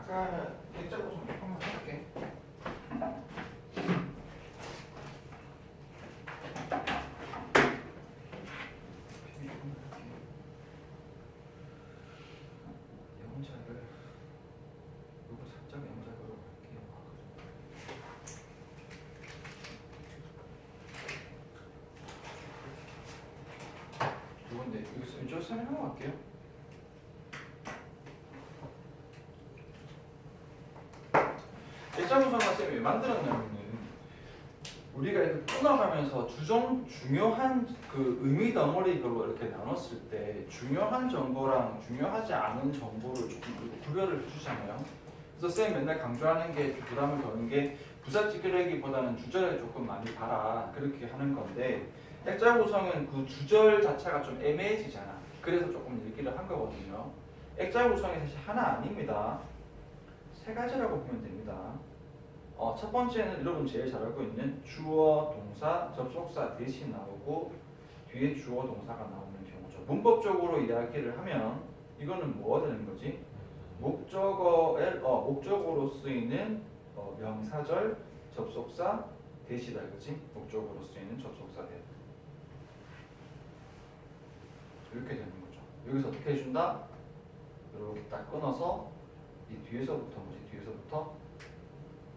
아까 액자로 좀 한번 해볼게. 영작을 요거 살짝 영작으로 할게요. 요건데 여기서 이쪽 설명하고 갈게요. 액자 구성화 쌤이 왜 만들었냐면은 우리가 이렇게 끊어가면서 중요한 그 의미 덩어리별로 이렇게 나눴을 때 중요한 정보랑 중요하지 않은 정보를 조금 구별을 해주잖아요. 그래서 쌤 맨날 강조하는 게 부담을 더는 게 부사찌개기보다는 주절에 조금 많이 봐라 그렇게 하는 건데 액자 구성은 그 주절 자체가 좀 애매해지잖아. 그래서 조금 얘기를 한 거거든요. 액자 구성이 사실 하나 아닙니다. 세 가지라고 보면 됩니다. 첫 번째는 여러분 제일 잘 알고 있는 주어, 동사, 접속사 대신 나오고 뒤에 주어, 동사가 나오는 경우죠. 문법적으로 이야기를 하면 이거는 뭐가 되는 거지? 목적어로 쓰이는 명사절, 접속사 대시다 그지? 목적어로 쓰이는 접속사 대 이렇게 되는 거죠. 여기서 어떻게 해준다? 이렇게 딱 끊어서 이 뒤에서부터 뭐지? 뒤에서부터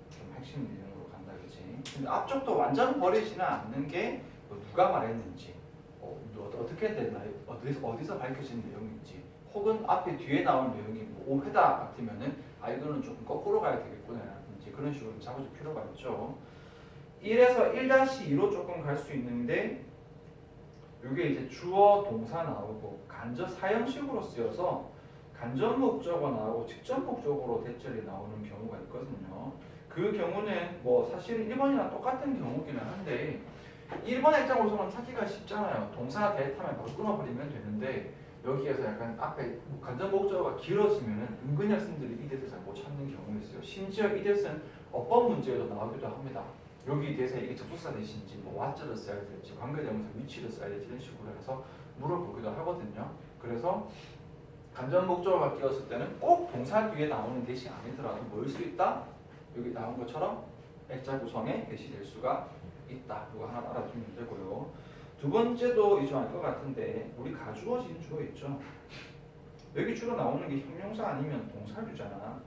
좀 핵심 내용으로 간다 그지? 근데 앞쪽도 완전 버리지는 않는 게 누가 말했는지, 어떻게 됐나, 어디서 밝혀진 내용인지, 혹은 앞에 뒤에 나온 내용이 뭐 오해다 같으면은 이거는 조금 거꾸로 가야 되겠구나 라든지 그런 식으로 잡아줄 필요가 있죠. 1에서 1-2로 조금 갈 수 있는데 이게 이제 주어 동사 나오고 간접 사형식으로 쓰여서 간접 목적어 나오고 직접 목적어로 대절이 나오는 경우가 있거든요. 그 경우는 뭐 사실은 1번이랑 똑같은 경우기는 한데 1번 액자 구성은 찾기가 쉽잖아요. 동사 대타면 바로 끊어버리면 되는데 여기에서 약간 앞에 간접 목적어가 길어지면은 은근히 학생들이 이 대사 잘 못 찾는 경우가 있어요. 심지어 이 대사는 어법 문제에도 나오기도 합니다. 여기 대해서 이게 접속사 대신지 뭐 what를 써야 될지 관계대명사 위치를 써야 될지 이런 식으로 해서 물어보기도 하거든요. 그래서 간접 목적어가 끼었을 때는 꼭 동사 뒤에 나오는 대시 아니더라도 뭘 수 있다? 여기 나온 것처럼 액자 구성에 대시될 수가 있다. 이거 하나 알아두면 되고요. 두 번째도 이제 알 것 같은데 우리 가주어진 주어 있죠. 여기 주로 나오는 게 형용사 아니면 동사류잖아.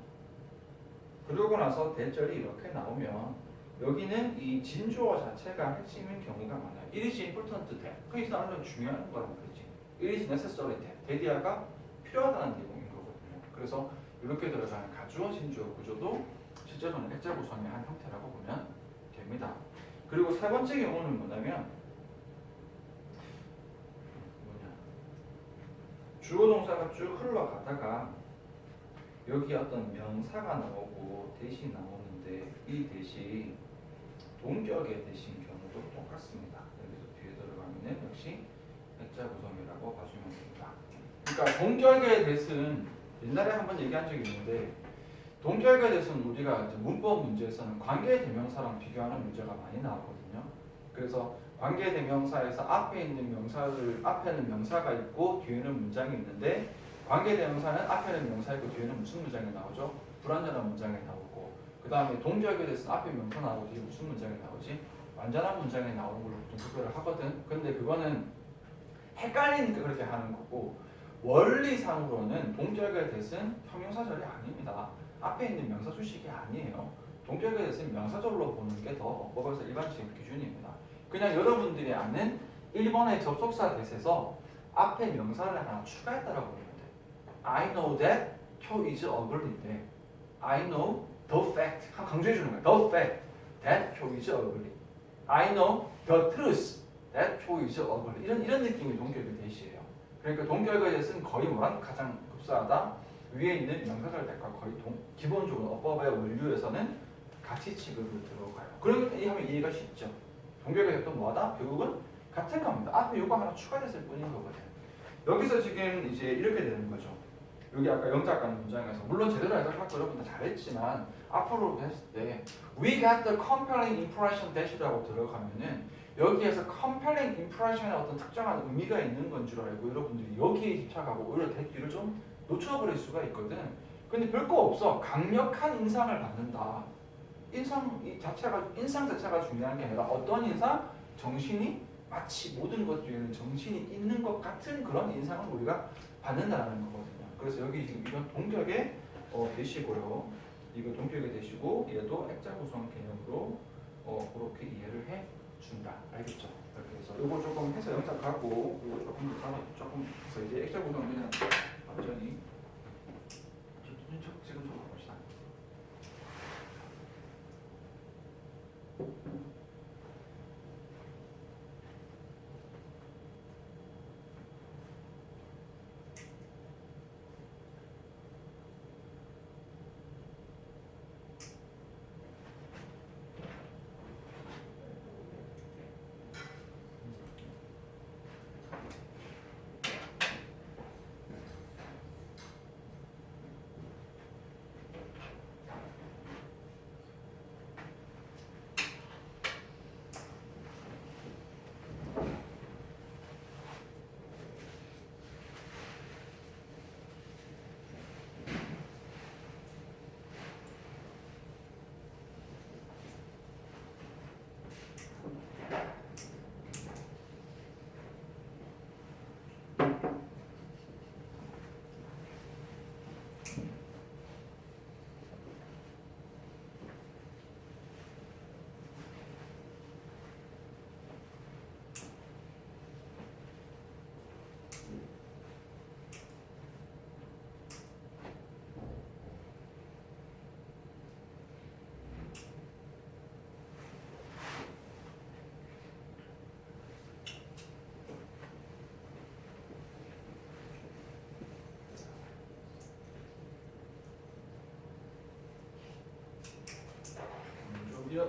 그러고 나서 대절이 이렇게 나오면 여기는 이 진주어 자체가 핵심인 경우가 많아요. It is important that. 그게 나오는 중요한 거란 말이지. It is necessary that. 대디아가 필요하다는 내용인 거거든요. 그래서 이렇게 들어가는 가주어 진주어 구조도 실제로는 액자 구성의 한 형태라고 보면 됩니다. 그리고 세 번째 경우는 뭐냐면 주어 동사가 쭉 흘러가다가 여기 어떤 명사가 나오고 대시 나오는데 이 대시 동격의 대신 경우도 똑같습니다. 여기서 뒤에 들어가면 역시 액자 구성이라고 봐주면 됩니다. 그러니까 동격의 대신 옛날에 한번 얘기한 적이 있는데 동격의 대신 우리가 이제 문법 문제에서는 관계대명사랑 비교하는 문제가 많이 나오거든요. 그래서 관계대명사에서 앞에 있는 명사를 앞에는 명사가 있고 뒤에는 문장이 있는데 관계대명사는 앞에는 명사 있고 뒤에는 무슨 문장이 나오죠? 불완전한 문장이 나오고 그 다음에 동격에 대해서 앞에 명사 나오고 뒤에 무슨 문장이 나오지? 완전한 문장이 나오는 걸로 보통 구별을 하거든. 근데 그거는 헷갈리니까 그렇게 하는 거고 원리상으로는 동격의 대신 형용사절이 아닙니다. 앞에 있는 명사 수식이 아니에요. 동격에 대해서는 명사절로 보는 게 더 어법에서 일반적인 기준입니다. 그냥 여러분들이 아는 1번의 접속사 대에서 앞에 명사를 하나 추가했다라고 보면 돼. I know that Q is ugly인데 I know the fact 강조해 주는 거야. The fact that Q is ugly. I know the truth that Q is ugly. 이런 느낌이 동격의 대시예요. 그러니까 동격에 대해서는 거의 뭐랑 가장 흡사하다. 위에 있는 명사절 대과 거의 기본적으로 어법의 원류에서는 같이 취급을 들어가요. 그러니까 이 하면 이해가 쉽죠. 동격에 대해서 뭐하다? 결국은 같은 겁니다. 앞에 요거 하나 추가됐을 뿐인 거거든. 여기서 지금 이제 이렇게 되는 거죠. 여기 아까 영작가는 문장에서 물론 제대로 해석하고 여러분 다 잘했지만 앞으로 했을 때 we got the compelling impression that이라고 들어가면은 여기에서 compelling impression에 어떤 특정한 의미가 있는 건 줄 알고 여러분들이 여기에 집착하고 오히려 that 뒤를 좀 놓쳐버릴 수가 있거든. 근데 별거 없어. 강력한 인상을 받는다. 인상 자체가 중요한 게 아니라 어떤 인상? 정신이 마치 모든 것 중에는 정신이 있는 것 같은 그런 인상을 우리가 받는다는 거거든요. 그래서 여기 지금 이건 동격의 대시고요. 이거 동격의 대시고 얘도 액자 구성 개념으로 그렇게 이해를 해 준다. 알겠죠? 이렇게 해서 이거 조금 해서 영작하고 이거 조금 더 조금 해서 이제 액자 구성 그냥 완전히 지금 좀 봅시다.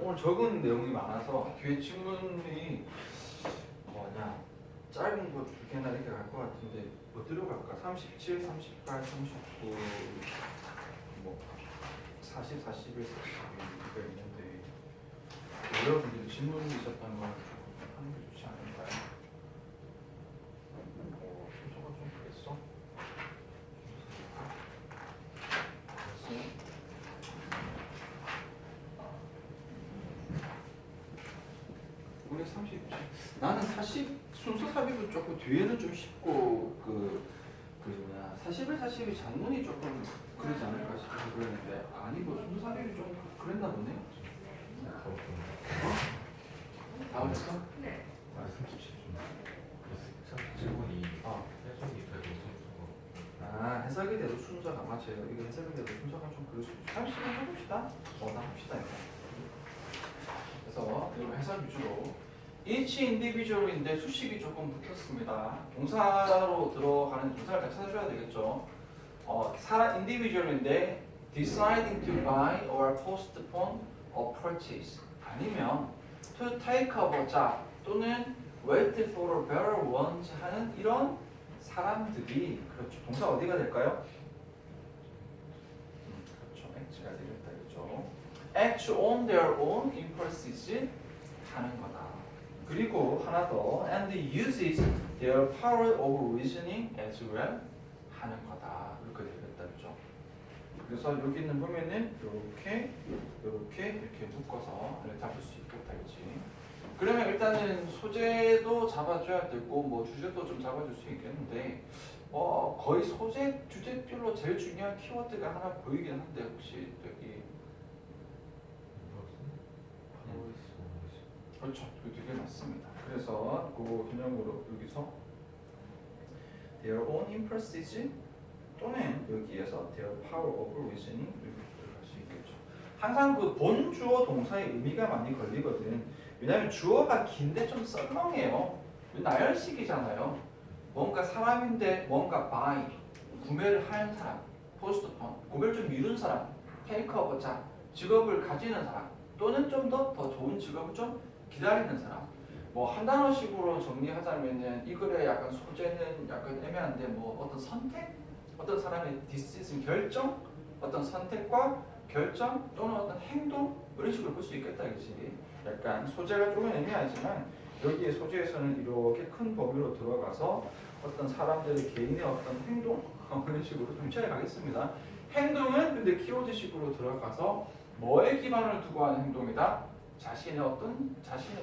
오늘 적은 내용이 많아서 뒤에 질문이 뭐냐 짧은 거 두 개나 이렇게 갈 것 같은데 어디로 갈까? 37, 38, 39, 뭐 40, 41, 42가 있는데 여러분들이 질문이 있었다는 걸 조금 하는 게 좋지 않을까요? 순서가 좀 그랬어? 우리 30, 나는 40 순서 삽입은 조금 뒤에는 좀 쉽고 그 뭐냐 41, 42 장문이 조금 그러지 않을까 싶어서 그랬는데 아니고 순서 삽입이 좀 그랬나 보네. 다 그랬어? 네. 37분이 해석이 돼도 순서가 해석이 돼도 순서가 맞아요. 이거 해석이 돼도 순서가 좀 그럴 수 있죠. 30분 해봅시다. 다 합시다 이거. 그래서 이거 해석 위주로 each individual인데 수식이 조금 붙었습니다. 동사로 들어가는 동사를 잘 찾아줘야 되겠죠. individual인데 deciding to buy or postpone a purchase 아니면 to take up a job 또는 wait for a better one 하는 이런 사람들이 그렇죠. 동사 어디가 될까요? 그렇죠. act가 되겠다 그렇죠. act on their own impulses 하는 거다. 그리고 하나 더 and uses their power of reasoning as well 하는 거다. 이렇게 되겠다 그렇죠. 그래서 여기 있는 보면은 이렇게 묶어서 잡을 수 있겠다 그렇지. 그러면 일단은 소재도 잡아줘야 되고 뭐 주제도 좀 잡아줄 수 있겠는데 거의 소재 주제별로 제일 중요한 키워드가 하나 보이긴 한데 혹시 여기 그렇죠. 그 두 개 맞습니다. 그래서 그 기념으로 여기서 their own impulses 또는 여기에서 their power of reasoning 이렇게 들어갈 수 있겠죠. 항상 그 본 주어 동사의 의미가 많이 걸리거든. 왜냐하면 주어가 긴데 좀 썰렁해요. 나열식이잖아요. 뭔가 사람인데 뭔가 buy 구매를 하는 사람, postpone 구매를 좀 미룬 사람, take up a job 직업을 가지는 사람 또는 좀 더 좋은 직업을 좀 기다리는 사람. 뭐 한 단어식으로 정리하자면은 이 글의 약간 소재는 약간 애매한데 뭐 어떤 선택, 어떤 사람의 decision 결정, 어떤 선택과 결정 또는 어떤 행동 이런 식으로 볼 수 있겠다, 그렇지? 약간 소재가 조금 애매하지만 여기에 소재에서는 이렇게 큰 범위로 들어가서 어떤 사람들의 개인의 어떤 행동 그런 식으로 좀 취해가겠습니다. 행동은 근데 키워드식으로 들어가서 뭐에 기반을 두고 하는 행동이다? 자신의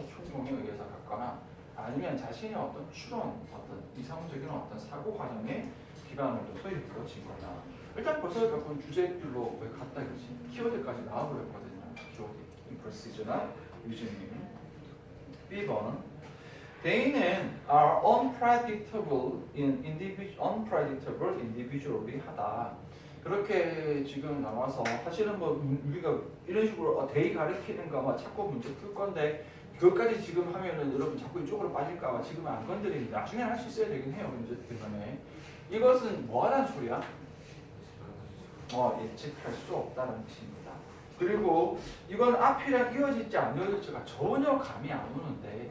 충동에 의해서 갖거나 아니면 자신의 어떤 추론, 어떤 이상적인 어떤 사고 과정에 기반을 둬서 이루어진 거다. 일단 벌써 몇 번 주제들로 거의 갔다 그지 키워드까지 나와버렸거든요. 키워드, imprecision이나 유즈님. B번 They는 are unpredictable individually 하다. 그렇게 지금 나와서 사실은 뭐 우리가 이런 식으로 they 가리키는 거만 자꾸 문제 풀 건데 그것까지 지금 하면은 여러분 자꾸 이쪽으로 빠질까 봐 지금은 안 건드리는데 나중에 할 수 있어야 되긴 해요. 문제 때문에 이것은 뭐하는 소리야? 예측할 수 없다는 뜻입니다. 그리고 이건 앞이랑 이어질지 안 이어질지가 전혀 감이 안 오는데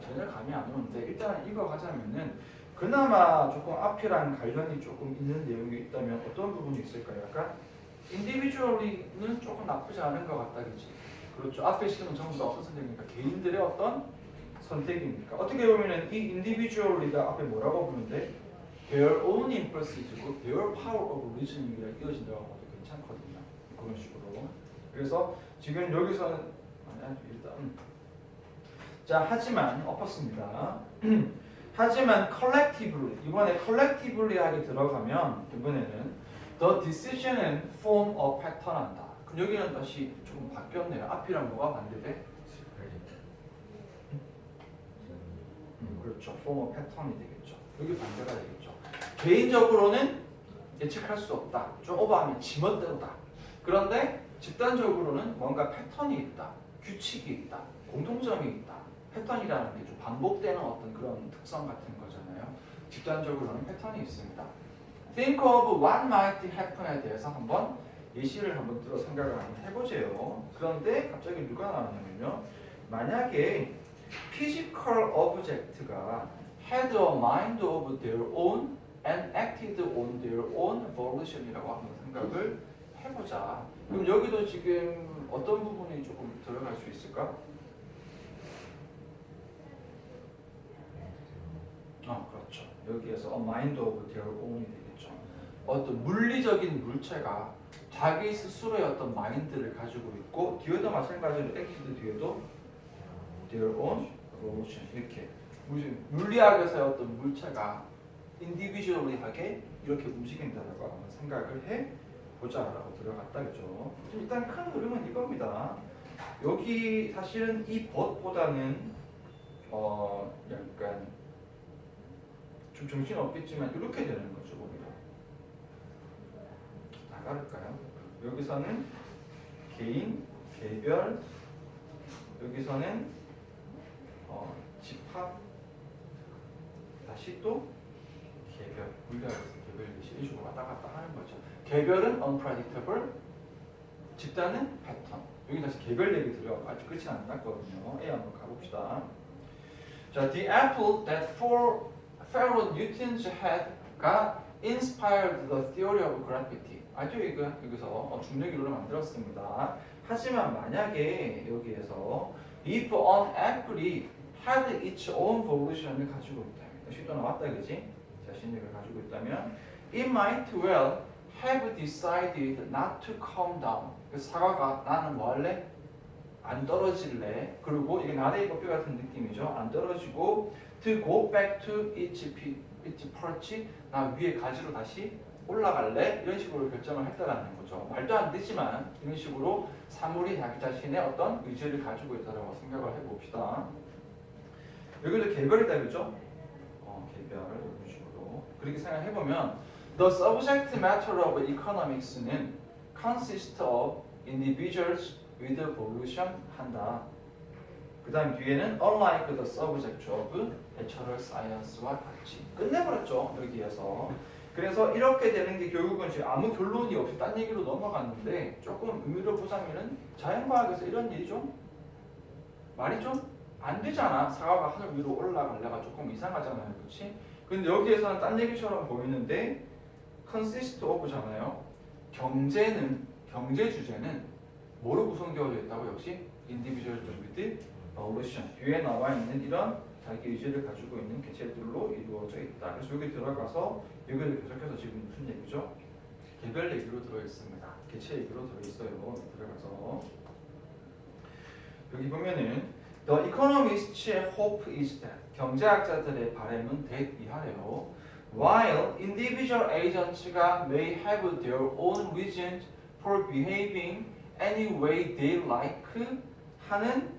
일단 이거 가자면은 그나마 조금 앞이랑 관련이 조금 있는 내용이 있다면 어떤 부분이 있을까요? 약간 individually는 조금 나쁘지 않은 것 같다, 그렇지? 그렇죠. 앞에 시는 전부 다 어떤 선택입니까? 개인들의 어떤 선택입니까? 어떻게 보면은 이 individually가 앞에 뭐라고 부르는데 their own impulses고 their power of reasoning이랑 이어진다고 하면 괜찮거든요. 그런 식으로. 그래서 지금 여기서는 일단 자 하지만 엎었습니다. 하지만 collectively 이번에 collectively 하게 들어가면 이번에는 the decision은 form a pattern 한다. 그럼 여기는 다시 조금 바뀌었네요. 앞이랑 뭐가 반대돼? 그렇죠. form a pattern이 되겠죠. 여기 반대가 되겠죠. 개인적으로는 예측할 수 없다. 좀 오버하면 지멋대로다. 그런데 집단적으로는 뭔가 패턴이 있다. 규칙이 있다. 공통점이 있다. 패턴이라는 게 좀 반복되는 어떤 그런 특성 같은 거잖아요. 집단적으로는 패턴이 있습니다. Think of what might happen에 대해서 한번 예시를 한번 들어 생각을 한번 해보세요. 그런데 갑자기 누가 나왔냐면요. 만약에 physical object가 had a mind of their own and acted on their own volition이라고 하는 생각을 해보자. 그럼 여기도 지금 어떤 부분이 조금 들어갈 수 있을까? 그렇죠. 여기에서 a mind of their own이 되겠죠. 어떤 물리적인 물체가 자기 스스로의 어떤 마인드를 가지고 있고 뒤에도 마찬가지로 acted 뒤에도 their own volition 이렇게 물리학에서의 어떤 물체가 individually하게 이렇게 움직인다라고 한번 생각을 해 보자라고 들어갔다 그죠. 일단 큰 흐름은 이겁니다. 여기 사실은 이 벗보다는 약간 좀 정신 없겠지만 이렇게 되는 거죠. 우리가 나갈까요? 여기서는 개인, 개별, 여기서는 집합, 다시 또 개별, 물리학에서 개별 이런 식으로 왔다 갔다 하는 거죠. 개별은 unpredictable, 집단은 pattern. 여기 다시 개별 얘기 들어가고 아직 끝이 안 났거든요. A 한번 가봅시다. 자, the apple that Pharaoh Newton's head가 inspired the theory of gravity. 아주 여기서 중력이론을 만들었습니다. 하지만 만약에 여기에서 if an apple이 had its own volition을 가지고 있다면, 쉽게 나왔다 그지? 자신력을 가지고 있다면, it might well have decided not to come down. 사과가 나는 뭐 할래? 안 떨어질래. 그리고 이게 나의 뼈 같은 느낌이죠. 안 떨어지고 to go back to its perch. 나 위에 가지로 다시 올라갈래. 이런 식으로 결정을 했다라는 거죠. 말도 안 되지만 이런 식으로 사물이 자기 자신의 어떤 의지를 가지고 있다고 생각을 해봅시다. 여기도 개별이다 그죠? 개별 이런 식으로 그렇게 생각해보면 the subject matter of economics는 consists of individuals with volition 한다. 그 다음 뒤에는 unlike the subject of natural science와 같이 끝내버렸죠. 여기에서. 그래서 이렇게 되는 게 결국은 지금 아무 결론이 없이 딴 얘기로 넘어갔는데 조금 의미를 보자면은 자연과학에서 이런 일이 좀 말이 좀 안 되잖아. 사과가 하늘 위로 올라가려가 조금 이상하잖아요. 그렇지? 근데 여기에서는 딴 얘기처럼 보이는데 consist of잖아요. 경제 주제는 뭐로 구성되어져 있다고? 역시 individual with volition. 뒤에 나와 있는 이런 자기 의지를 가지고 있는 개체들로 이루어져 있다. 그래서 여기 들어가서 여기를 계속해서 지금 무슨 얘기죠? 개별 얘기로 들어있습니다. 개체 얘기로 들어있어요. 들어가서 여기 보면은 The economist's hope is that 경제학자들의 바람은 that 이하래요. While individual agents가 may have their own reasons for behaving any way they like 하는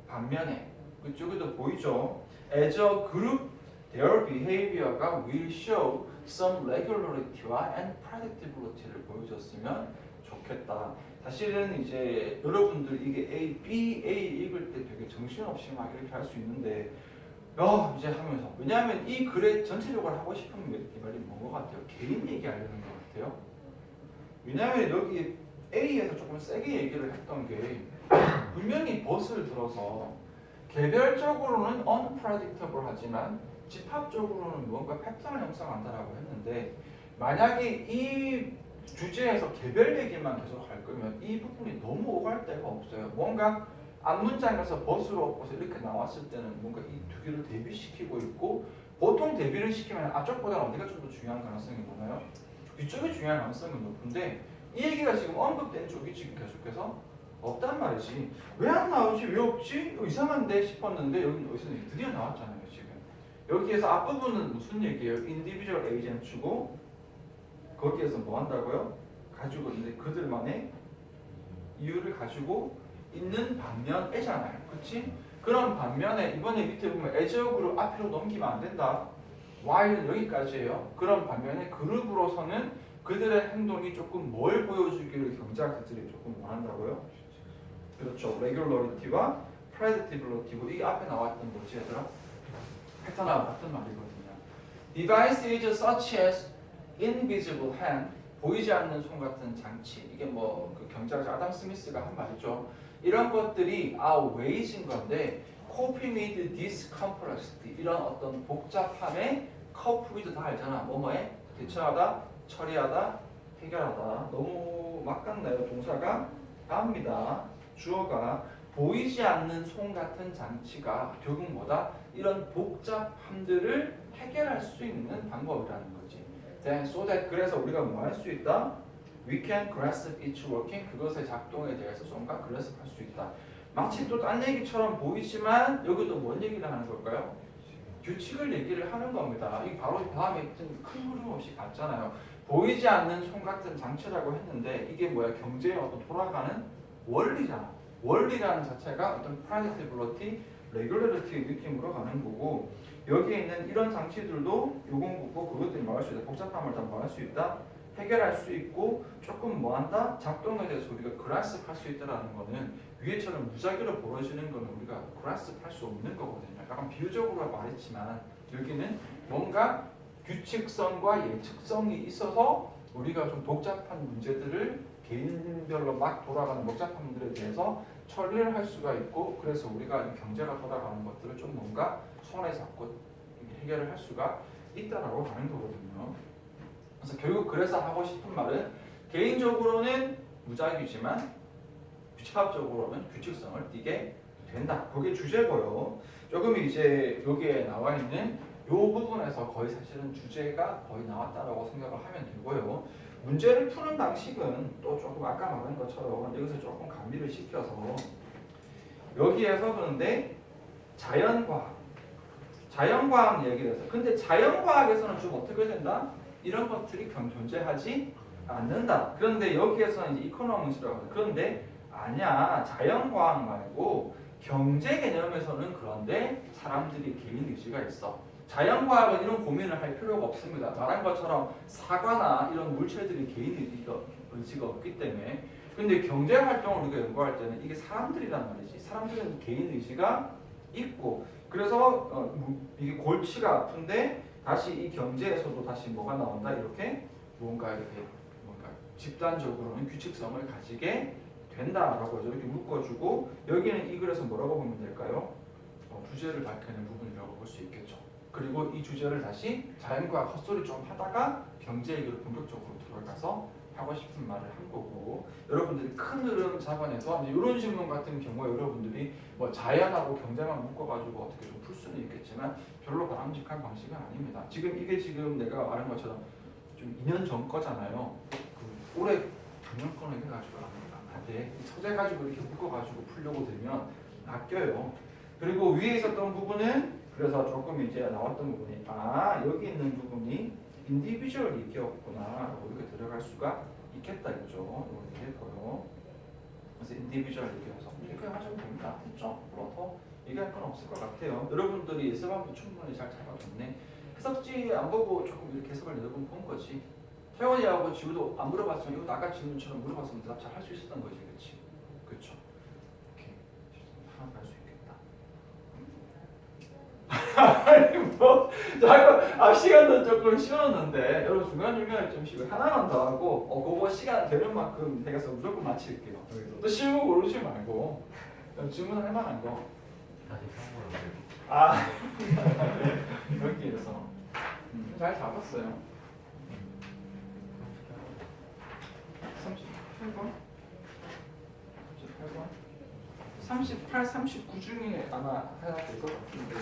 반면에 그쪽에도 보이죠. As a group, their behavior가 will show some regularity와 and predictability를 보여줬으면 좋겠다. 사실은 이제 여러분들 이게 A, B, A 읽을 때 되게 정신없이 막 이렇게 할 수 있는데 이제 하면서 왜냐하면 이 글에 전체적으로 하고 싶은 말이 뭔 것 같아요? 개인 얘기하려는 것 같아요. 왜냐하면 여기 A에서 조금 세게 얘기를 했던 게 분명히 벗을 들어서 개별적으로는 unpredictable 하지만 집합적으로는 뭔가 패턴을 형성한다라고 했는데 만약에 이 주제에서 개별 얘기만 계속 할 거면 이 부분이 너무 오갈 데가 없어요. 뭔가 앞문장에서 벗으로 엎어서 이렇게 나왔을 때는 뭔가 이 두 개를 대비시키고 있고 보통 대비를 시키면 앞쪽보다는 어디가 좀 더 중요한 가능성이 많아요? 뒤쪽이 중요한 가능성이 높은데 이 얘기가 지금 언급된 쪽이 지금 계속해서 없단 말이지. 왜 안 나오지? 왜 없지? 이상한데 싶었는데 여기 어디서 드디어 나왔잖아요. 지금 여기에서 앞부분은 무슨 얘기예요? individual agent고 거기에서 뭐 한다고요? 가지고 있는데 그들만의 이유를 가지고 있는 반면에잖아요. 그렇지? 그런 반면에 이번에 밑에 보면 애적으로 앞으로 넘기면 안 된다. Y는 여기까지예요. 그런 반면에 그룹으로서는 그들의 행동이 조금 뭘 보여주기를 경제학자들이 조금 원한다고요? 그렇죠. regularity와 predictability고 이게 앞에 나왔던 뭐지 얘들아? 패턴하고 같은 말이거든요. Devices such as invisible hand 보이지 않는 손 같은 장치 이게 뭐 그 경제학자 아담 스미스가 한 말이죠. 이런 것들이 ways인 건데 coping with this complexity 이런 어떤 복잡함에 cope with 다 알잖아. 뭐뭐에 대처하다, 처리하다, 해결하다. 너무 막 같나요? 동사가 다입니다. 주어가 보이지 않는 손 같은 장치가 결국 뭐다? 이런 복잡함들을 해결할 수 있는 방법이라는 거지. Then so that 그래서 우리가 뭐 할 수 있다? We can grasp its working 그것의 작동에 대해서 좀가 grasp 할 수 있다. 마치 또 딴 얘기처럼 보이지만 여기도 뭔 얘기를 하는 걸까요? 규칙을 얘기를 하는 겁니다. 이 바로 다음에 큰 흐름 없이 갔잖아요. 보이지 않는 손 같은 장치라고 했는데 이게 뭐야? 경제의 어떤 돌아가는 원리잖아. 원리라는 자체가 어떤 predictability, regularity의 느낌으로 가는 거고 여기에 있는 이런 장치들도 요공부고 그것들이 뭐 할 수 있다. 복잡함을 다 뭐 할 수 있다. 해결할 수 있고 조금 뭐 한다? 작동에 대해서 우리가 grasp 할 수 있다라는 거는 위에처럼 무작위로 벌어지는 거는 우리가 grasp 할 수 없는 거거든요. 약간 비유적으로 말했지만 여기는 뭔가 규칙성과 예측성이 있어서 우리가 좀 복잡한 문제들을 개인별로 막 돌아가는 복잡한 문제들에 대해서 처리를 할 수가 있고 그래서 우리가 경제가 돌아가는 것들을 좀 뭔가 손에 잡고 해결을 할 수가 있다라고 하는 거거든요. 그래서 결국 그래서 하고 싶은 말은 개인적으로는 무작위지만 집합적으로는 규칙성을 띠게 된다. 그게 주제고요. 조금 이제 여기에 나와 있는 이 부분에서 거의 사실은 주제가 거의 나왔다라고 생각을 하면 되고요. 문제를 푸는 방식은 또 조금 아까 말한 것처럼 여기서 조금 감미를 시켜서 여기에서 그런데 자연과학 얘기를 해서 근데 자연과학에서는 좀 어떻게 된다? 이런 것들이 존재하지 않는다. 그런데 여기에서는 이제 이코노미스라고 하죠. 그런데 아니야. 자연과학 말고 경제 개념에서는 그런데 사람들이 개인 의지가 있어. 자연과학은 이런 고민을 할 필요가 없습니다. 말한 것처럼 사과나 이런 물체들이 개인 의지가 없기 때문에 근데 경제 활동을 우리가 연구할 때는 이게 사람들이란 말이지. 사람들은 개인 의지가 있고 그래서 이게 골치가 아픈데 다시 이 경제에서도 다시 뭐가 나온다 이렇게 뭔가 집단적으로는 규칙성을 가지게 된다라고 이렇게 묶어주고 여기는 이 글에서 뭐라고 보면 될까요? 주제를 밝히는 부분이라고 볼 수 있겠죠. 그리고 이 주제를 다시 자연과학 헛소리 좀 하다가 경제 얘기로 본격적으로 들어가서 하고 싶은 말을 한 거고 여러분들이 큰 흐름 잡아내서 이제 이런 질문 같은 경우에 여러분들이 뭐 자연하고 경제만 묶어가지고 어떻게 좀 풀 수는 있겠지만 별로 바람직한 방식은 아닙니다. 지금 이게 지금 내가 말한 것처럼 좀 2년 전 거잖아요. 그 올해 작년 거는 해가지고 안 돼. 이 소재 가지고 이렇게 묶어가지고 풀려고 들면 낚여요. 그리고 위에 있었던 부분은 그래서 조금 이제 나왔던 부분이 여기 있는 부분이 인디비주얼 얘기였구나라고 이렇게 들어갈 수가 있겠다 이거죠. 이렇게 될 거요. 그래서 인디비주얼 얘기여서 이렇게 하시면 됩니다. 됐죠? 더 얘기할 건 없을 것 같아요. 여러분들이 예습하면 충분히 잘 잡아줬네. 해석지 안 보고 조금 이렇게 해석을 여러 번 본 거지. 태원이하고 지우도 안 물어봤으면 이거 아까 질문처럼 물어봤으면 대답 잘 할 수 있었던 거지, 그렇지? 그렇죠? 이렇게 하나 할수 있겠다. 아니 뭐 자꾸 시간도 조금 쉬웠는데 여러분 중간중간에 좀 쉬고 하나만 더 하고 그거 시간 되는 만큼 되겠어 무조건 마칠게요. 또 쉬운 거 고르지 말고 질문할 만한 거. 다시 상관없어요. 여기에서 잘 잡았어요. 38번? 38, 39 중에 아마 해야 될 것 같은데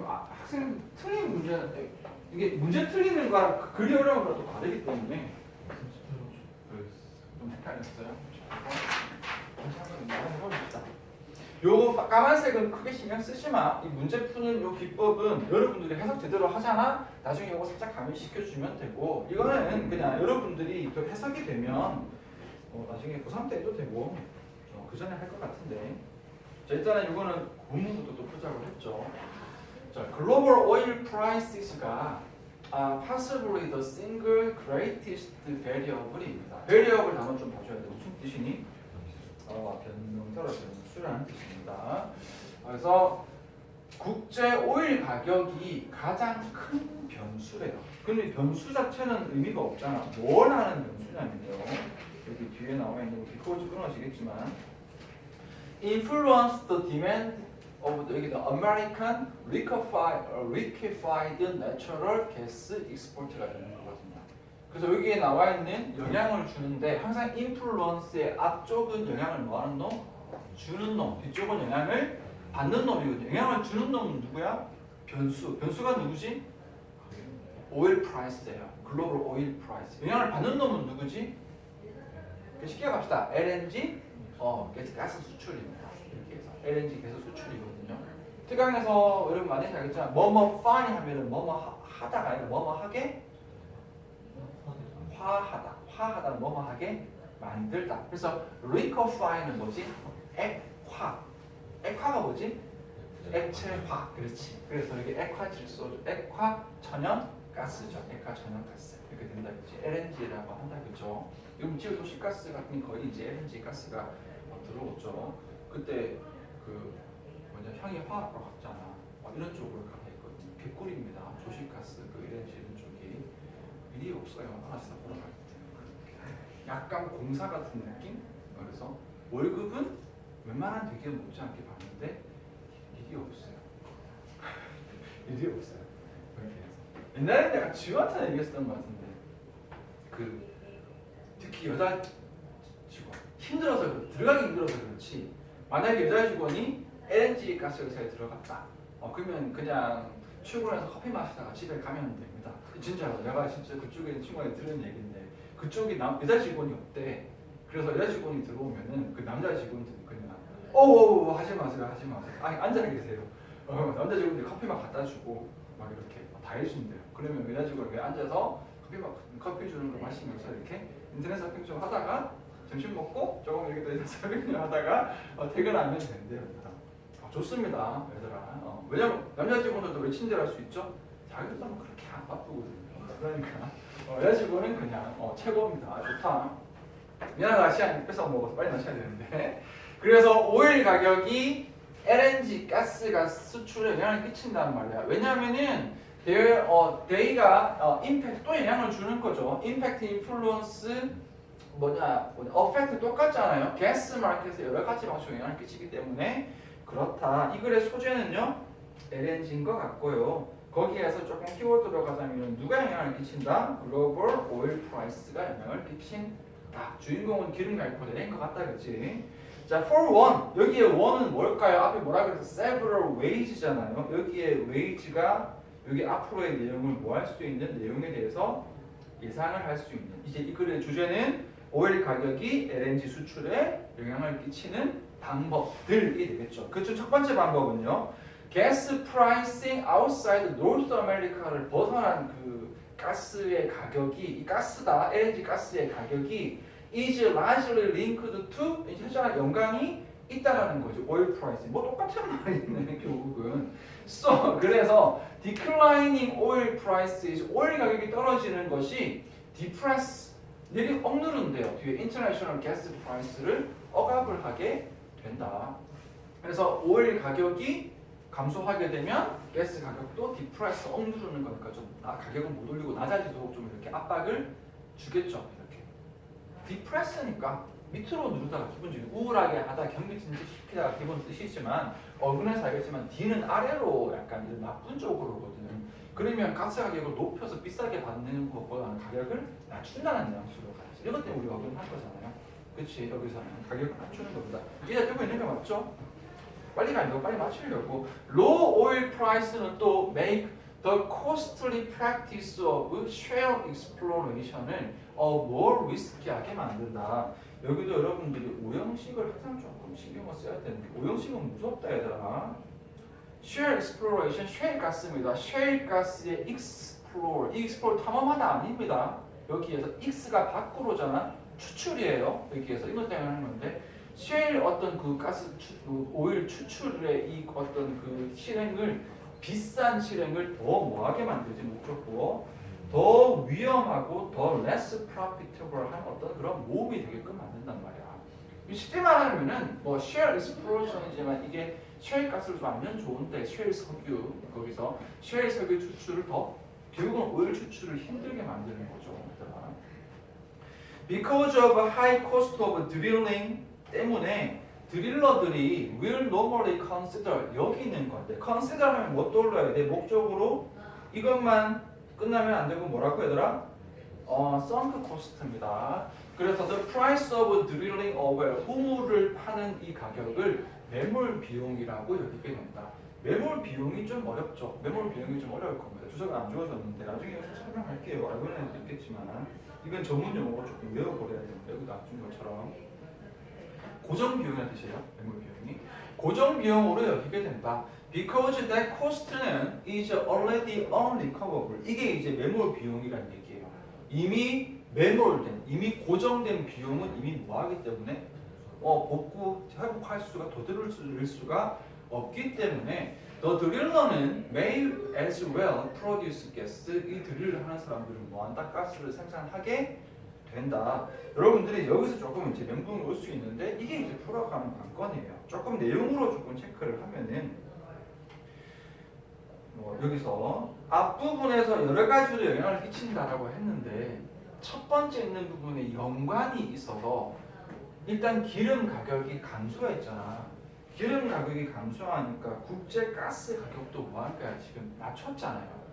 학생 틀린 문제는 이게 문제 틀리는 거랑 글이 어려운 거랑 또 다르기 때문에 좀 헷갈렸어요. 한번 해봅시다. 요 까만색은 크게 신경 쓰지 마. 이 문제 푸는 요 기법은 여러분들이 해석 제대로 하잖아. 나중에 요거 살짝 가미시켜주면 되고 이거는 그냥 여러분들이 또 해석이 되면 나중에 고3 때 해도 되고 그 전에 할 것 같은데 자 일단은 이거는 구문부터 또 풀자고 했죠. 자, global oil prices가 possibly the single greatest variable입니다. variable 단어 좀 봐줘야 돼. 무슨 뜻이니? 변동사로 변수라는 뜻입니다. 그래서 국제 오일 가격이 가장 큰 변수래요. 근데 변수 자체는 의미가 없잖아. 뭘 하는 변수냐면요. 여기 뒤에 나와 있는 거 비코즈 끊어지겠지만 influence the demand of the American liquefied natural gas export가 되는 거거든요. 그래서 여기에 나와 있는 영향을 주는데 항상 influence의 앞쪽은 영향을 뭐하는 놈? 주는 놈. 뒤쪽은 영향을 받는 놈이거든요. 영향을 주는 놈은 누구야? 변수. 변수가 누구지? 오일 프라이스예요. 글로벌 오일 프라이스. 영향을 받는 놈은 누구지? 쉽게 갑시다. LNG 가스 수출입니다. 이렇게 해서 LNG 가스 수출이거든요. 특강에서 여러분 많이 알겠지만 뭐뭐 파니 하면은 뭐뭐 하다가 아니라 뭐뭐 하게 화하다는 뭐뭐 하게 만들다. 그래서 liquefy는 뭐지? 액화가 뭐지? 액체화. 그렇지. 그래서 이게 액화질소죠. 액화 천연 가스죠. 액화 천연 가스. 이렇게 된다 그렇지. LNG라고 한다 그렇죠. 지금 지구 도시가스 같은 거의 이제 LNG 가스가 들어오죠. 그때 그 형이 화학과 갔잖아. 이런 쪽으로 가야 있거든요. 개꿀입니다. 도시가스 그 LNG 이런 쪽이 일이 없어요. 알아서 보러 갈 때. 약간 공사 같은 느낌? 그래서 월급은 웬만한 대기업 못지않게 받는데 일이 없어요. 일이 없어요. 옛날에 내가 지우한테 얘기했었던 것 같은데 특히 여자 직원 힘들어서 들어가기 힘들어서 그렇지 만약에 여자 직원이 LNG 가스 회사에 들어갔다 그러면 그냥 출근해서 커피 마시다가 집에 가면 됩니다. 진짜로 내가 진짜 그쪽에 친구한테 들은 얘기인데 그쪽이 여자 직원이 없대. 그래서 여자 직원이 들어오면은 그 남자 직원들이 그냥 하지 마세요. 아니 앉아 계세요. 남자 직원들이 커피만 갖다 주고 막 이렇게 다 해준대요. 그러면 여자 직원이 앉아서 커피 주는 거 마시면서 이렇게 인터넷 서핑 좀 하다가 점심 먹고 조금 이렇게 또 인터넷 서핑 좀 하다가 퇴근하면 된대요. 좋습니다, 얘들아. 왜냐면 남자 직원들도 왜 친절할 수 있죠? 자기들도 그렇게 안 바쁘거든요. 그러니까 여자 직원은 그냥 최고입니다. 좋다. 미안하다 시간 뺏어 먹어서 빨리 마셔야 되는데. 그래서 오일 가격이 LNG 가스가 수출에 영향을 끼친단 말이야. 왜냐하면은 데이가 임팩트 또 영향을 주는 거죠. 임팩트, 인플루언스, 어펙트 똑같잖아요. 가스 마켓에 여러 가지 방식으로 영향을 끼치기 때문에 그렇다. 이 글의 소재는요 LNG인 것 같고요. 거기에서 조금 키워드 들어가자면 누가 영향을 끼친다? 글로벌 오일 프라이스가 영향을 끼친다. 주인공은 기름 가격 대리인 것 같다, 그렇지? 자, for one 여기에 one은 뭘까요? 앞에 뭐라 그랬어? several wage잖아요. 여기에 wage가 여기 앞으로의 내용을 뭐 할 수 있는 내용에 대해서 예상을 할 수 있는 이제 이 글의 주제는 오일 가격이 LNG 수출에 영향을 끼치는 방법들이 되겠죠. 그렇죠. 첫 번째 방법은요. 가스 프라이싱 outside North America를 벗어난 그 가스의 가격이 이 가스다 LNG 가스의 가격이 is largely linked to 현저한 연관이 있다라는 거죠. 오일 프라이싱 뭐 똑같은 말이네 결국은. So 그래서 declining oil prices 오일 가격이 떨어지는 것이 depress 내리 억누른대요. 뒤에 international gas price를 억압을 하게 된다. 그래서 오일 가격이 감소하게 되면 가스 가격도 디프레스 억누르는 거니까 좀 가격은 못 올리고 낮아지도록 좀 이렇게 압박을 주겠죠. 이렇게 디프레스니까 밑으로 누르다가 기본적으로 우울하게 하다 경기진직시키다가 기본 뜻이지만 어근에서 알겠지만 D는 아래로 약간 이제 나쁜 쪽으로거든요. 그러면 가스 가격을 높여서 비싸게 받는 것보다는 가격을 낮춘다는 뉘앙스로 가야지. 이것 때문에 우리가 어근을 할 거잖아요. 그렇지 여기서는 가격을 낮추는 겁니다. 이게 뜨고 있는 거 맞죠? 빨리 가려고 빨리 맞추려고 low oil price는 또 make the costly practice of shale exploration을 more risky하게 만든다. 여기도 여러분들이 오형식을 항상 조금 신경을 써야 되는데 오형식은 무섭다 얘들아. shale exploration, shale 가스입니다. shale 가스의 explore, 이 explore 탐험하다 아닙니다. 여기에서 x가 밖으로잖아. 추출이에요. 여기에서 이것 때문에 하는 건데 쉘 어떤 그 가스 오일 추출의 이 어떤 그 실행을 비싼 실행을 더 뭐하게 만들지 목적고 더 위험하고 더 less profitable 한 어떤 그런 모험이 되게끔 만든단 말이야. 쉽게 말하면은 뭐 쉘 익스플로레이션이지만 이게 쉘 가스를 좀 알면 좋은데 쉘 석유 거기서 쉘 석유 추출을 더 결국은 오일 추출을 힘들게 만드는 거죠. Because of high cost of drilling 때문에 드릴러들이 will normally consider 여기 있는 건데 consider 하면 뭐 떠올려야 돼? 목적으로 이것만 끝나면 안 되고 뭐라고 얘들아? sunk cost입니다. 그래서 the price of drilling a well 우물을 파는 이 가격을 매몰 비용이라고 여기게 된다. 매몰 비용이 좀 어렵죠. 매몰 비용이 좀 어려울 겁니다. 주소가 안 주어졌는데 나중에 설명할게요. 알고 있는 애도 있겠지만 이건 전문 용어로 조금 외워버려야 됩니다. 여기도 안 준 것처럼. 고정 비용이라는 뜻이에요. 매몰 비용이 고정 비용으로 여기게 된다. Because that cost는 is already unrecoverable. 이게 이제 매몰 비용이라는 얘기예요. 이미 매몰된, 이미 고정된 비용은 이미 뭐하기 때문에 복구 회복할 수가 되돌릴 수가 없기 때문에 더 드릴러는 may as well produce gas. 이 드릴을 하는 사람들은 뭐한다? 가스를 생산하게 된다. 여러분들이 여기서 조금 이제 멘붕이 올 수 있는데 이게 이제 풀어가는 관건이에요. 조금 내용으로 조금 체크를 하면은 여기서 앞부분에서 여러 가지로 영향을 끼친다라고 했는데 첫 번째 있는 부분에 연관이 있어서 일단 기름 가격이 감소했잖아. 기름 가격이 감소하니까 국제 가스 가격도 뭐할 거야? 지금 낮췄잖아요.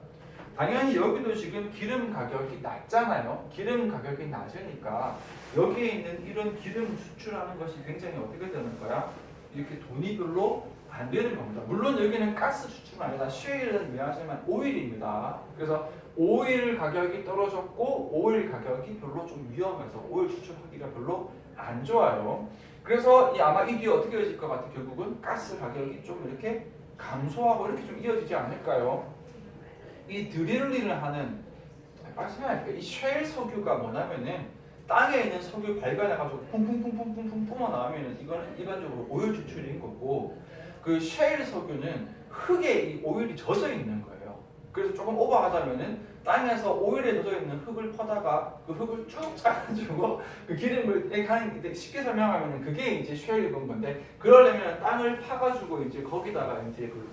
당연히 여기도 지금 기름 가격이 낮잖아요. 기름 가격이 낮으니까 여기에 있는 이런 기름 수출하는 것이 굉장히 어떻게 되는 거야? 이렇게 돈이 별로 안 되는 겁니다. 물론 여기는 가스 수출은 아니라 쉐일은 미안하지만 오일입니다. 그래서 오일 가격이 떨어졌고 오일 가격이 별로 좀 위험해서 오일 수출하기가 별로 안 좋아요. 그래서 아마 이 뒤에 어떻게 이어질 것 같아? 결국은 가스 가격이 좀 이렇게 감소하고 이렇게 좀 이어지지 않을까요? 이 드릴링을 하는 말씀할게요. 이 쉘 석유가 뭐냐면은 땅에 있는 석유 발견해가지고 퐁퐁퐁퐁퐁 뿜어 나오면은 이거는 일반적으로 오일 추출인 거고 그 쉘 석유는 흙에 이 오일이 젖어 있는 거예요. 그래서 조금 오버하자면은 땅에서 오일에 젖어 있는 흙을 퍼다가 그 흙을 쭉 짜가지고 그 기름을 하는 쉽게 설명하면은 그게 이제 쉘이 본 건데 그러려면 땅을 파가지고 이제 거기다가 이제 그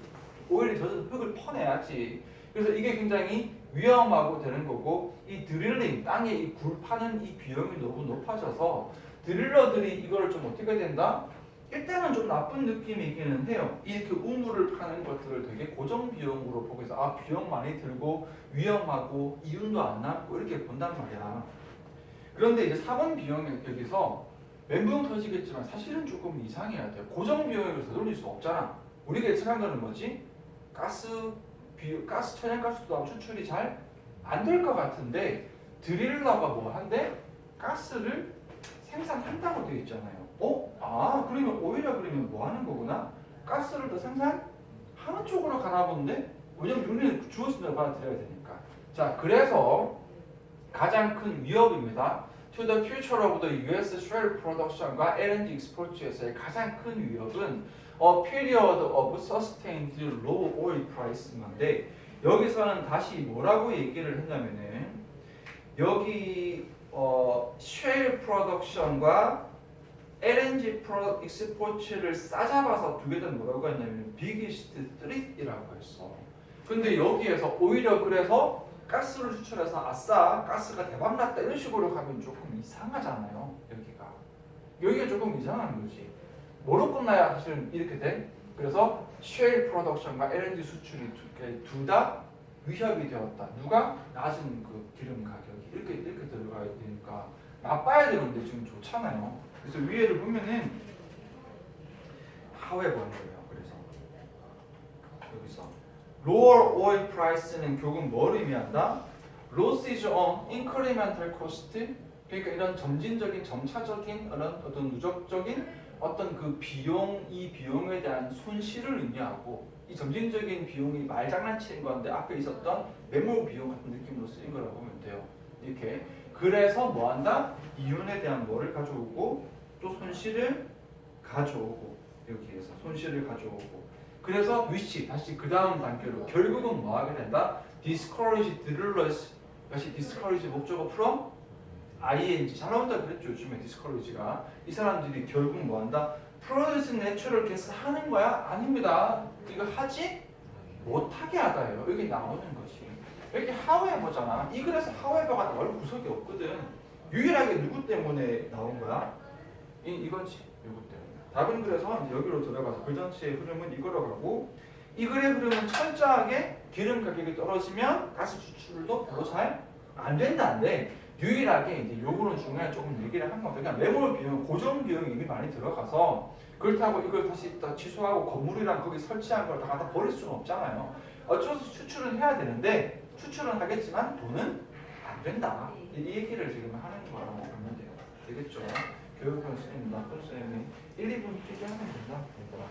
오일이 젖은 흙을 퍼내야지. 그래서 이게 굉장히 위험하고 되는 거고 이 드릴링 땅에 이 굴 파는 이 비용이 너무 높아져서 드릴러들이 이걸 좀 어떻게 된다? 일단은 좀 나쁜 느낌이기는 해요. 이렇게 우물을 파는 것들을 되게 고정 비용으로 보고 해서 아 비용 많이 들고 위험하고 이윤도 안 남고 이렇게 본단 말이야. 그런데 이제 4번 비용이 여기서 멘붕 터지겠지만 사실은 조금 이상해야 돼요. 고정 비용으로서 돌릴 수 없잖아. 우리가 예측한 거는 뭐지? 가스 천연가스도 추출이 잘 안 될 것 같은데 드릴러가 뭐 한데 가스를 생산한다고 되어 있잖아요. 그러면 오히려 그러면 뭐 하는 거구나? 가스를 더 생산하는 쪽으로 가나 본데? 왜냐면 우리는 주어진 대로 받아들여야 되니까. 자, 그래서 가장 큰 위협입니다. To the future of the U.S. shale production과 LNG export에서의 가장 큰 위협은 a period of sustained low oil price인데 여기서는 다시 뭐라고 얘기를 했냐면은 여기 shale production과 LNG export를 싸잡아서 두 개 다 뭐라고 했냐면 biggest threat이라고 했어. 근데 여기에서 오히려 그래서 가스를 추출해서 아싸 가스가 대박났다 이런 식으로 가면 조금 이상하잖아요. 여기가 조금 이상한 거지. 뭐로 끝나야 사실은 이렇게 돼? 그래서 쉐일 프로덕션과 LNG 수출이 둘 다 위협이 되었다. 누가? 낮은 그 기름 가격이 이렇게 들어가야 되니까 나빠야 되는데 지금 좋잖아요. 그래서 위에를 보면은 하회 보는 거예요. 그래서 여기서 lower oil price는 결국 뭘 의미한다? losses on incremental cost. 그러니까 이런 점진적인 점차적인 어떤 누적적인 어떤 그 비용, 이 비용에 대한 손실을 의미하고 이 점진적인 비용이 말장난치는 건데 앞에 있었던 매몰 비용 같은 느낌으로 쓰인 거라고 보면 돼요. 이렇게 그래서 뭐한다? 이윤에 대한 뭐를 가져오고 또 손실을 가져오고 여기에서 손실을 가져오고 그래서 위치 다시 그 다음 단계로 결국은 뭐 하게 된다? discourage drillers 다시 discourage 목적어 from ing 잘 나온다 그랬죠. 요즘에 discourage가 이 사람들이 결국 뭐 한다? produce natural gas 하는 거야? 아닙니다. 이거 하지 못하게 하다예요. 여기 나오는 거지. 여기 하웨버잖아. 이 글에서 하웨버가 나올 구석이 없거든. 유일하게 누구 때문에 나온 거야? 이거지. 누구 때문에. 답은 그래서 이제 여기로 들어가서 그 전체의 흐름은 이거로 가고 이 글의 흐름은 철저하게 기름 가격이 떨어지면 가스 추출도 별로 잘 안 된다는데 유일하게 이제 요거는 중간에 조금 얘기를 한 겁니다. 그냥 매몰 비용, 고정 비용이 이미 많이 들어가서 그렇다고 이걸 다시 다 취소하고 건물이랑 거기 설치한 걸 다 갖다 버릴 수는 없잖아요. 어쩔 수 추출은 해야 되는데 추출은 하겠지만 돈은 안 된다. 이 얘기를 지금 하는 거라고 보면 돼요. 되겠죠? 교육은 쌤, 나쁜 쌤이 1, 2분 필기하면 된다. 얘들아.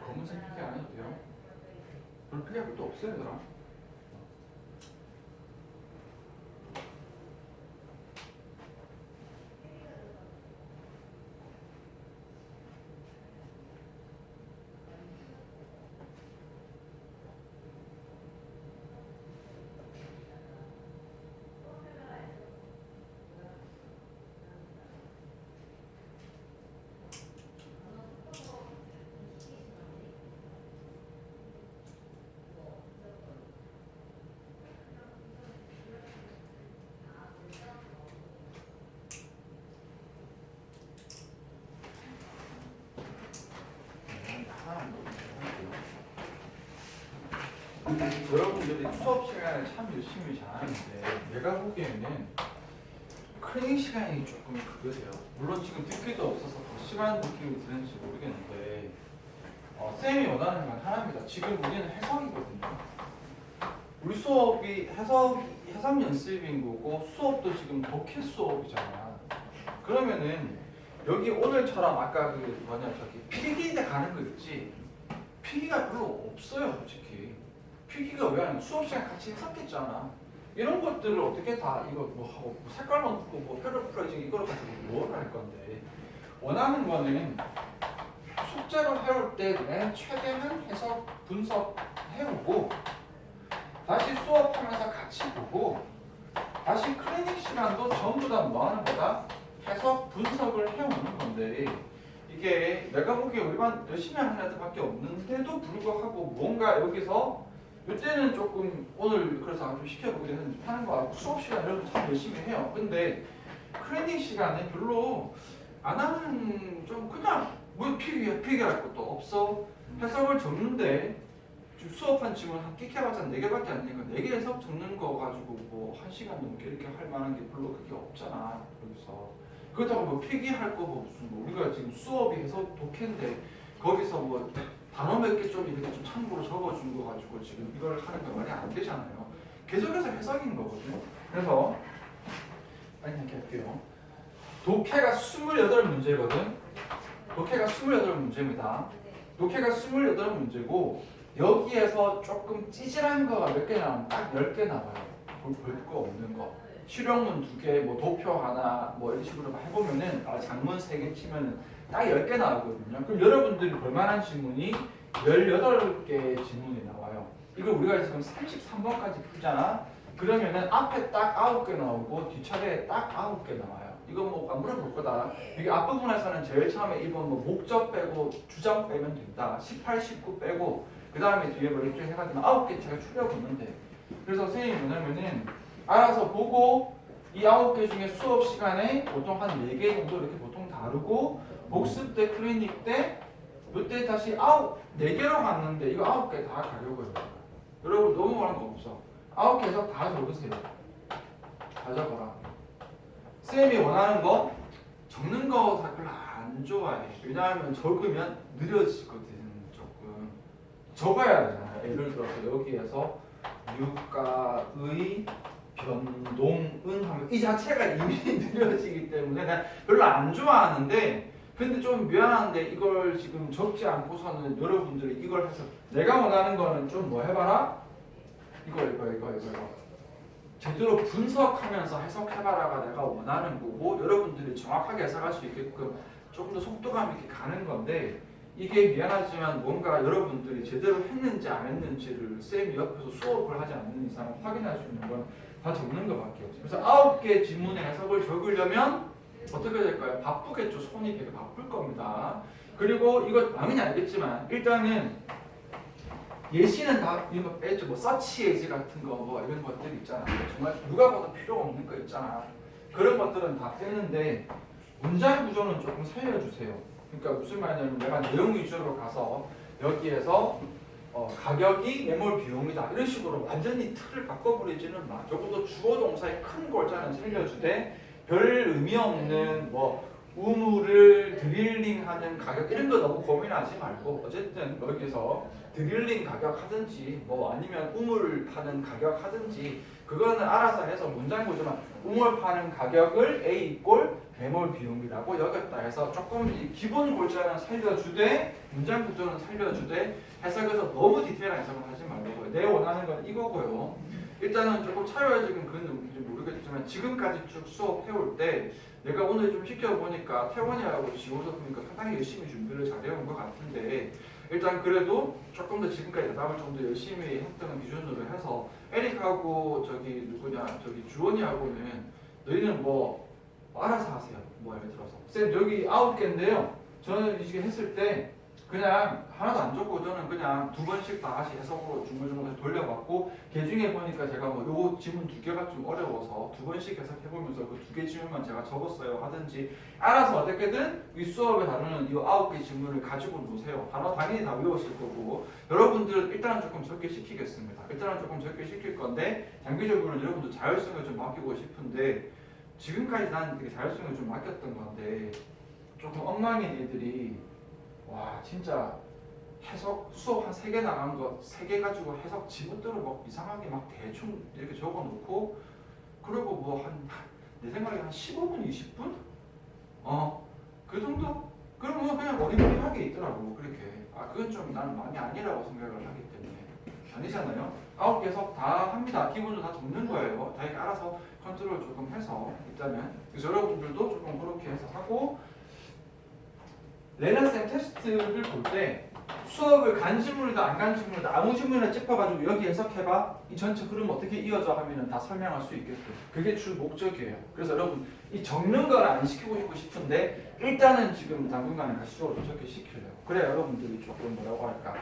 검은색 필기 안 해도 돼요. 별 필기할 것도 없어요, 얘들아. 여러분들이 수업 시간에 참 열심히 잘하는데 내가 보기에는 클리닉 시간이 조금 그거세요. 물론 지금 듣기도 없어서 더 심한 느낌이 드는지 모르겠는데 쌤이 원하는 건 하나입니다. 지금 우리는 해석이거든요. 우리 수업이 해석 연습인 거고 수업도 지금 독해 수업이잖아. 그러면은 여기 오늘처럼 아까 그 뭐냐 저기 필기대 가는 거 있지? 필기가 별로 없어요 솔직히. 필기가 왜 하냐? 수업 시간 같이 해석했잖아. 이런 것들을 어떻게 다 이거 뭐 하고 뭐 색깔만 듣고 뭐 표를 풀어야지 이걸 가지고 뭘 할 건데 원하는 거는 숙제로 해올 때 내 최대한 해석 분석 해오고 다시 수업하면서 같이 보고 다시 클리닉 시간도 전부 다 뭐 하는 거다? 해석 분석을 해오는 건데 이게 내가 보기에 우리만 열심히 하는 애들밖에 없는데도 불구하고 뭔가 여기서 이때는 조금 오늘 그래서 좀 시켜보기로 하는 거 같고 수업 시간 여러분 참 열심히 해요. 근데 클리닉 시간에 별로 안 하는 좀 그냥 뭐 필기할 것도 없어. 해석을 적는데 지금 수업한 지문 한 끼켜봤자 4개밖에 안 되니까 4개 해석 적는 거 가지고 뭐 1시간 넘게 이렇게 할 만한 게 별로 그게 없잖아. 여기서 그렇다고 뭐 필기할 거 뭐 무슨 뭐 우리가 지금 수업이 해석 독해인데 거기서 뭐 단어 몇 개 좀 이렇게 좀 참고로 적어준 거 가지고 지금 이걸 하는 게 말이 안 되잖아요. 계속해서 해석인 거거든요. 그래서 빨리 이렇게 할게요. 독해가 28문제거든. 독해가 28문제입니다. 독해가 28문제고 여기에서 조금 찌질한 거가 몇 개 나오면 딱 10개 나와요. 볼 거 없는 거. 실용문 2개, 뭐 도표 하나, 뭐 이런 식으로 해보면은 장문 3개 치면은 딱 10개 나오거든요. 그럼 여러분들이 볼만한 지문이 18개 지문이 나와요. 이걸 우리가 지금 33번까지 풀잖아. 그러면은 앞에 딱 9개 나오고 뒤차례에 딱 9개 나와요. 이거 뭐 안 물어볼 거다. 이게 앞부분에서는 제일 처음에 1번 뭐 목적 빼고 주장 빼면 된다. 18, 19 빼고 그 다음에 뒤에 뭐 이렇게 해가지고 9개 제가 추려보는데 그래서 선생님이 뭐냐면은 알아서 보고 이 9개 중에 수업 시간에 보통 한 4개 정도 이렇게 보통 다루고 복습 때 클리닉 때 이때 다시 4개로 갔는데 이거 9개 다 가려고 해요. 여러분 너무 많은 거 없어. 9개 해서 다 적으세요. 다 적어라. 쌤이 원하는 거 적는 거 별로 안 좋아해. 왜냐하면 적으면 느려지거든. 조금 적어야 되잖아요. 예를 들어서 여기에서 유가의 변동은 하면 이 자체가 이미 느려지기 때문에 내가 별로 안 좋아하는데 근데 좀 미안한데 이걸 지금 적지 않고서는 여러분들이 이걸 해서 내가 원하는 거는 좀 뭐 해봐라? 이거 제대로 분석하면서 해석해봐라가 내가 원하는 거고 여러분들이 정확하게 해석할 수 있게끔 조금 더 속도감 있게 가는 건데 이게 미안하지만 뭔가 여러분들이 제대로 했는지 안 했는지를 쌤이 옆에서 수업을 하지 않는 이상 확인할 수 있는 건 다 적는 것밖에 없어요. 그래서 9개 지문의 해석을 적으려면 어떻게 될까요? 바쁘겠죠. 손이 되게 바쁠 겁니다. 그리고 이거 당연히 알겠지만 일단은 예시는 다 이거 빼죠. 뭐 서치 예시 같은 거 뭐 이런 것들 있잖아. 정말 누가 봐도 필요 없는 거 있잖아. 그런 것들은 다 빼는데 문장 구조는 조금 살려주세요. 그러니까 무슨 말이냐면 내가 내용 위주로 가서 여기에서 가격이 매몰 비용이다 이런 식으로 완전히 틀을 바꿔버리지는 마. 적어도 주어 동사의 큰 골자는 살려주되 별 의미 없는 뭐 우물을 드릴링하는 가격 이런 거 너무 고민하지 말고 어쨌든 여기서 드릴링 가격 하든지 뭐 아니면 우물 파는 가격 하든지 그거는 알아서 해서 문장 구조만 우물 파는 가격을 A 꼴 매몰 비용이라고 여겼다 해서 조금 이 기본 골자는 살려주되 문장 구조는 살려주되 해석에서 너무 디테일한 해석을 하지 말고 내 원하는 건 이거고요. 일단은 조금 차별적인 그런 누군지 모르겠지만 지금까지 쭉 수업 해올 때 내가 오늘 좀 시켜보니까 태원이하고 지호서 보니까 상당히 열심히 준비를 잘해온 것 같은데 일단 그래도 조금 더 지금까지 대답을 좀 더 열심히 했던 기준으로 해서 에릭하고 저기 누구냐 저기 주원이하고는 너희는 뭐 알아서 하세요. 뭐 예를 들어서 쌤 여기 9개인데요. 저는 이게 했을 때 그냥 하나도 안 적고 저는 그냥 2번씩 다 다시 해석으로 중간중간 돌려봐 해봤고 그 중에 보니까 제가 뭐 요 지문 2개가 좀 어려워서 2번씩 해석해보면서 그 2개 지문만 제가 적었어요 하든지 알아서 어떻게든 이 수업에 다루는 이 9개 지문을 가지고 노세요. 단어 당연히 다 외웠을 거고 여러분들 일단은 조금 적게 시키겠습니다. 일단은 조금 적게 시킬 건데 장기적으로는 여러분들 자율성을 좀 맡기고 싶은데 지금까지 난 되게 자율성을 좀 맡겼던 건데 조금 엉망인 애들이 와 진짜 해석 수업 한 3개 나간 거 3개 가지고 해석 지문대로 막 이상하게 막 대충 이렇게 적어놓고 그리고 뭐 한 내 생각에 한 15분 20분? 그 정도? 그러면 그냥 어리버리하게 있더라고 그렇게. 그건 좀 나는 많이 아니라고 생각을 하기 때문에. 아니잖아요. 9개 해석 다 합니다. 기본으로 다 적는 거예요. 자기가 알아서 컨트롤 조금 해서 일단은. 그래서 여러분들도 조금 그렇게 해서 하고 레나쌤 테스트를 볼 때 수업을 간 지문이든 안 간 지문이든 아무 지문이나 찝어가지고 여기 해석해봐 이 전체 흐름 어떻게 이어져 하면은 다 설명할 수 있게끔 그게 주 목적이에요. 그래서 여러분 이 적는 걸 안 시키고 싶은데 일단은 지금 당분간은 가시적으로 적게 시키려고. 그래야 여러분들이 조금 뭐라고 할까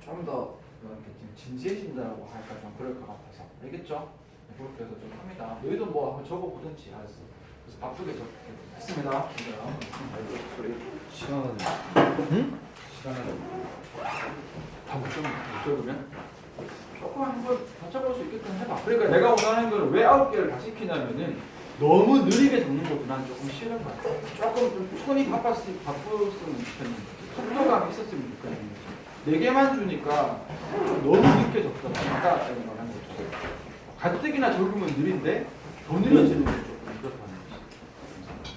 좀 더 이렇게 진지해진다고 할까 좀 그럴 것 같아서 알겠죠? 네, 그렇게 해서 좀 합니다. 너희도 뭐 한번 적어보든지 알았어. 그래서 바쁘게 적겠습니다. 시간은 응? 시간은 좀 적으면 조금 한번 더 적을 수 있게끔 해봐. 그러니까 내가 원하는 걸 왜 9개를 다 시키냐면은 너무 느리게 적는 것도 난 조금 싫은 거야. 조금 좀 손이 바빴으면 좋겠는데 속도감이 있었으면 좋겠는데 4개만 주니까 좀 너무 늦게 적더라. 아까 제가 말한 것처럼 가뜩이나 적으면 느린데 더 느려지는 게 조금 그렇다는 거지.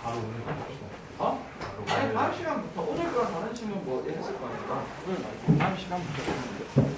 바로 오는 거 없어. 어? 아니 다음 시간부터 오늘 거랑 다른 친구는 뭐 했을 거니까 오늘 말고 다음 시간부터